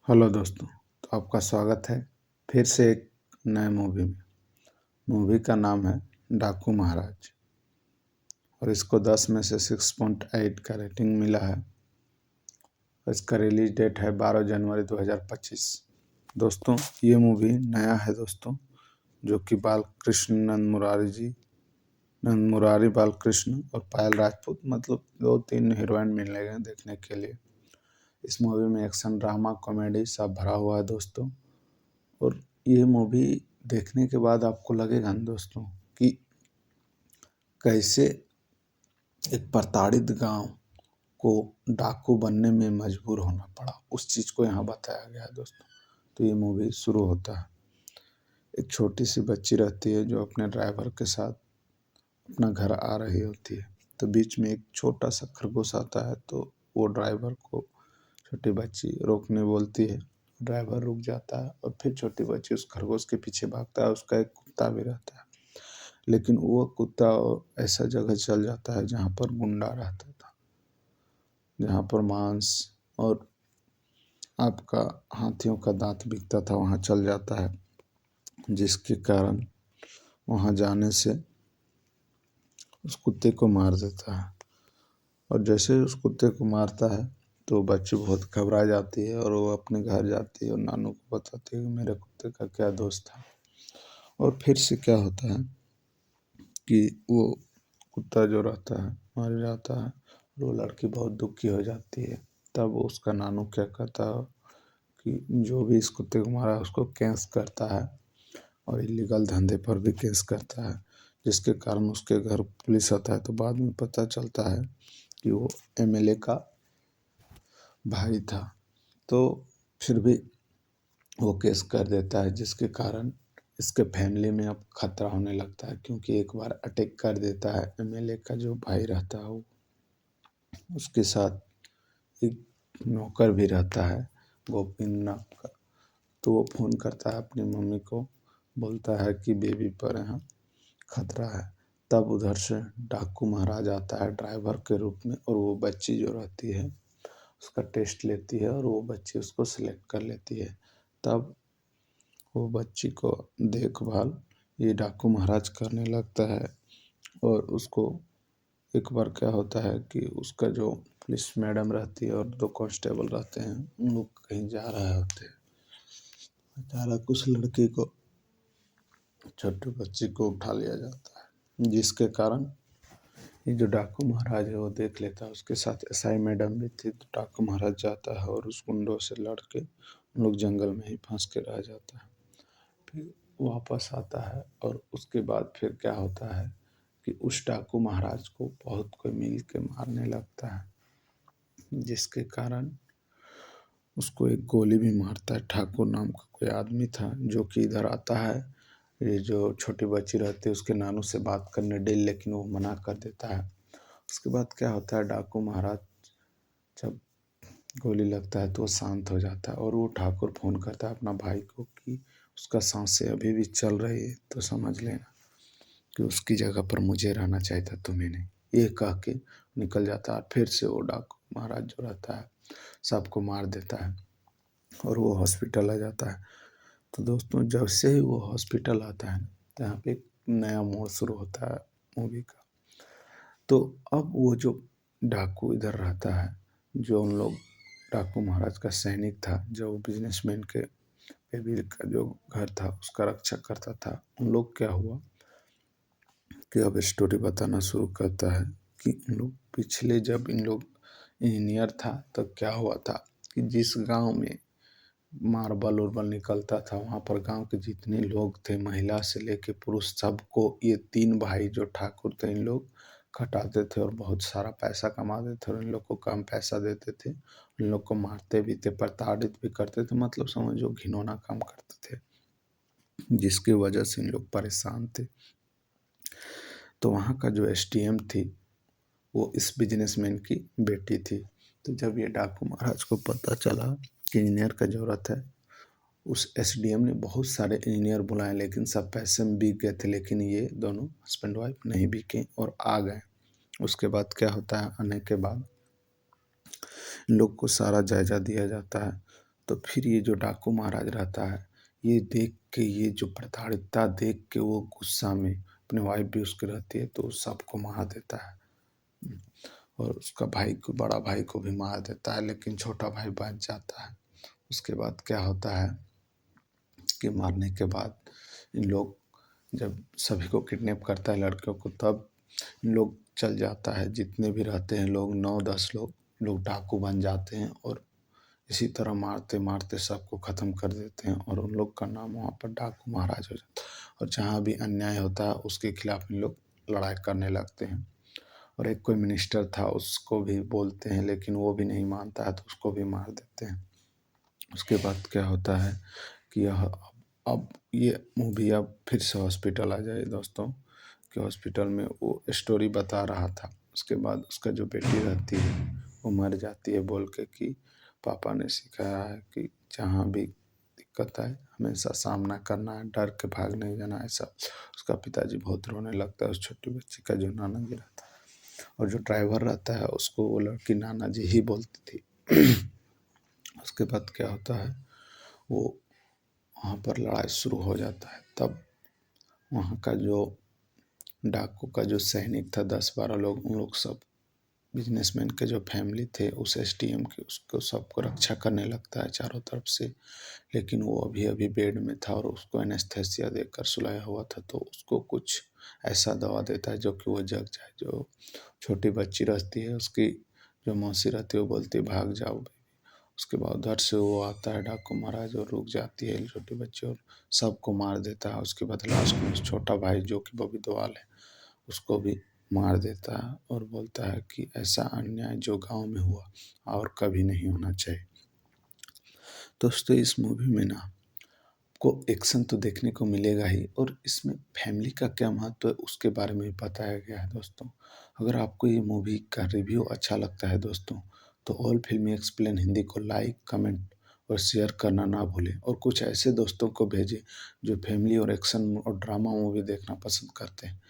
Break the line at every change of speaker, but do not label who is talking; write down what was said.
Hello दोस्तों। तो आपका स्वागत है फिर से एक नए मूवी में। मूवी का नाम है डाकू महाराज और इसको 10 में से 6.8 का रेटिंग मिला है। इसका रिलीज डेट है 12 जनवरी 2025। दोस्तों ये मूवी नया है दोस्तों, जो कि बालकृष्ण नंद मुरारी बालकृष्ण और पायल राजपूत मतलब 2-3 हीरोइन मिलेंगे देखने के लिए। इस मूवी में एक्शन ड्रामा कॉमेडी सब भरा हुआ है दोस्तों। और ये मूवी देखने के बाद आपको लगेगा ना दोस्तों कि कैसे एक प्रताड़ित गांव को डाकू बनने में मजबूर होना पड़ा, उस चीज़ को यहाँ बताया गया है दोस्तों। तो ये मूवी शुरू होता है, एक छोटी सी बच्ची रहती है जो अपने ड्राइवर के साथ अपना घर आ रही होती है। तो बीच में एक छोटा सा खरगोश आता है, तो वो ड्राइवर को छोटी बच्ची रोकने बोलती है। ड्राइवर रुक जाता है और फिर छोटी बच्ची उस खरगोश के पीछे भागता है। उसका एक कुत्ता भी रहता है, लेकिन वो कुत्ता ऐसा जगह चल जाता है जहाँ पर गुंडा रहता था, जहाँ पर मांस और आपका हाथियों का दांत बिकता था, वहाँ चल जाता है। जिसके कारण वहाँ जाने से उस कुत्ते को मार देता है। और जैसे ही उस कुत्ते को मारता है तो बच्ची बहुत घबरा जाती है और वो अपने घर जाती है और नानू को बताती है कि मेरे कुत्ते का क्या दोष था। और फिर से क्या होता है कि वो कुत्ता जो रहता है मर जाता है और वो लड़की बहुत दुखी हो जाती है। तब उसका नानू क्या कहता है कि जो भी इस कुत्ते को मारा उसको केस करता है और इलीगल धंधे पर भी केस करता है, जिसके कारण उसके घर पुलिस आता है। तो बाद में पता चलता है कि वो एमएलए का भाई था। तो फिर भी वो केस कर देता है, जिसके कारण इसके फैमिली में अब खतरा होने लगता है, क्योंकि एक बार अटैक कर देता है एमएलए का जो भाई रहता है वो। उसके साथ एक नौकर भी रहता है गोविंद नाम का। तो वो फ़ोन करता है अपनी मम्मी को, बोलता है कि बेबी पर यहाँ खतरा है। तब उधर से डाकू महाराज आता है ड्राइवर के रूप में, और वो बच्ची जो रहती है उसका टेस्ट लेती है और वो बच्ची उसको सिलेक्ट कर लेती है। तब वो बच्ची को देखभाल ये डाकू महाराज करने लगता है। और उसको एक बार क्या होता है कि उसका जो पुलिस मैडम रहती है और 2 कांस्टेबल रहते हैं, उन लोग कहीं जा रहे होते हैं। अचानक उस लड़की को, छोटे बच्ची को उठा लिया जाता है, जिसके कारण ये जो डाकू महाराज है वो देख लेता है। उसके साथ एसआई मैडम भी थी। तो डाकू महाराज जाता है और उस गुंडों से लड़ के उन लोग जंगल में ही फंस के रह जाता है। फिर वापस आता है और उसके बाद फिर क्या होता है कि उस डाकू महाराज को बहुत कोई मिल के मारने लगता है, जिसके कारण उसको एक गोली भी मारता है। ठाकुर नाम का कोई आदमी था जो कि इधर आता है, ये जो छोटी बच्ची रहती है उसके नानू से बात करने डेल, लेकिन वो मना कर देता है। उसके बाद क्या होता है, डाकू महाराज जब गोली लगता है तो वो शांत हो जाता है और वो ठाकुर फ़ोन करता है अपना भाई को कि उसका सांसें अभी भी चल रही है, तो समझ लेना कि उसकी जगह पर मुझे रहना चाहिए था, तुम्हें नहीं। ये कह के निकल जाता है। फिर से वो डाकू महाराज जो रहता है सबको मार देता है और वो हॉस्पिटल आ जाता है। तो दोस्तों जब से ही वो हॉस्पिटल आता है तो यहाँ पे एक नया मोड़ शुरू होता है मूवी का। तो अब वो जो डाकू इधर रहता है, जो उन लोग डाकू महाराज का सैनिक था, जो बिजनेसमैन के बेबी का जो घर था उसका रक्षा करता था, उन लोग क्या हुआ कि अब स्टोरी बताना शुरू करता है कि इन लोग पिछले जब इन लोग इंजीनियर था तब क्या हुआ था कि जिस गांव में मार्बल उर्बल निकलता था वहाँ पर गांव के जितने लोग थे, महिला से लेके पुरुष, सबको ये 3 भाई जो ठाकुर थे इन लोग खटाते थे और बहुत सारा पैसा कमाते थे और इन लोग को कम पैसा देते थे। इन लोग को मारते भी थे, प्रताड़ित भी करते थे, मतलब समझो घिनौना काम करते थे, जिसकी वजह से इन लोग परेशान थे। तो वहाँ का जो एसडीएम थी वो इस बिजनेसमैन की बेटी थी। तो जब ये डाकू महाराज को पता चला कि इंजीनियर का ज़रूरत है, उस एसडीएम ने बहुत सारे इंजीनियर बुलाए, लेकिन सब पैसे में बिक गए थे। लेकिन ये दोनों हस्बैंड वाइफ नहीं बिके और आ गए। उसके बाद क्या होता है, आने के बाद इन लोग को सारा जायजा दिया जाता है। तो फिर ये जो डाकू महाराज रहता है, ये देख के, ये जो प्रताड़ितता देख के वो गुस्सा में, अपनी वाइफ भी उसकी रहती है, तो सबको मार देता है। और उसका भाई को, बड़ा भाई को भी मार देता है, लेकिन छोटा भाई बच जाता है। उसके बाद क्या होता है कि मारने के बाद इन लोग जब सभी को किडनैप करता है, लड़कियों को, तब इन लोग चल जाता है, जितने भी रहते हैं लोग, 9-10 लोग डाकू बन जाते हैं और इसी तरह मारते मारते सबको ख़त्म कर देते हैं, और उन लोग का नाम वहाँ पर डाकू महाराज हो जाता है। और जहाँ भी अन्याय होता है उसके खिलाफ इन लोग लड़ाई करने लगते हैं। और एक कोई मिनिस्टर था, उसको भी बोलते हैं, लेकिन वो भी नहीं मानता है, तो उसको भी मार देते हैं। उसके बाद क्या होता है कि यह अब ये मूवी अब फिर से हॉस्पिटल आ जाए दोस्तों, कि हॉस्पिटल में वो स्टोरी बता रहा था। उसके बाद उसका जो बेटी रहती है वो मर जाती है, बोल के कि पापा ने सिखाया है कि जहाँ भी दिक्कत आए हमेशा सामना करना है, डर के भाग नहीं जाना, ऐसा। उसका पिताजी बहुत रोने लगता है उस छोटी बच्ची का, जो नाना जी रहता है। और जो ड्राइवर रहता है उसको वो लड़की नाना जी ही बोलती थी। उसके बाद क्या होता है, वो वहाँ पर लड़ाई शुरू हो जाता है। तब वहाँ का जो डाकू का जो सैनिक था, 10-12 लोग, उन लोग सब बिजनेसमैन के जो फैमिली थे, उस एसडीएम की, उसको सबको रक्षा करने लगता है चारों तरफ से। लेकिन वो अभी अभी बेड में था और उसको एनेस्थेसिया देकर सुलाया हुआ था, तो उसको कुछ ऐसा दवा देता है जो कि वो जग जाए। जो छोटी बच्ची रहती है, उसकी जो मौसी रहती है, वो बोलती है भाग जाओ। उसके बाद उधर से वो आता है डाकू महाराज, और रुक जाती है छोटी बच्ची और सबको मार देता है। उसके बाद लास्ट में छोटा भाई जो कि बॉबी देओल है, उसको भी मार देता है और बोलता है कि ऐसा अन्याय जो गांव में हुआ और कभी नहीं होना चाहिए। दोस्तों, इस मूवी में ना को एक्शन तो देखने को मिलेगा ही, और इसमें फैमिली का क्या महत्व है उसके बारे में भी बताया गया है दोस्तों। अगर आपको ये मूवी का रिव्यू अच्छा लगता है दोस्तों, तो ऑल फिल्मी एक्सप्लेन हिंदी को लाइक, कमेंट और शेयर करना ना भूलें, और कुछ ऐसे दोस्तों को भेजें जो फैमिली और एक्शन और ड्रामा मूवी देखना पसंद करते हैं।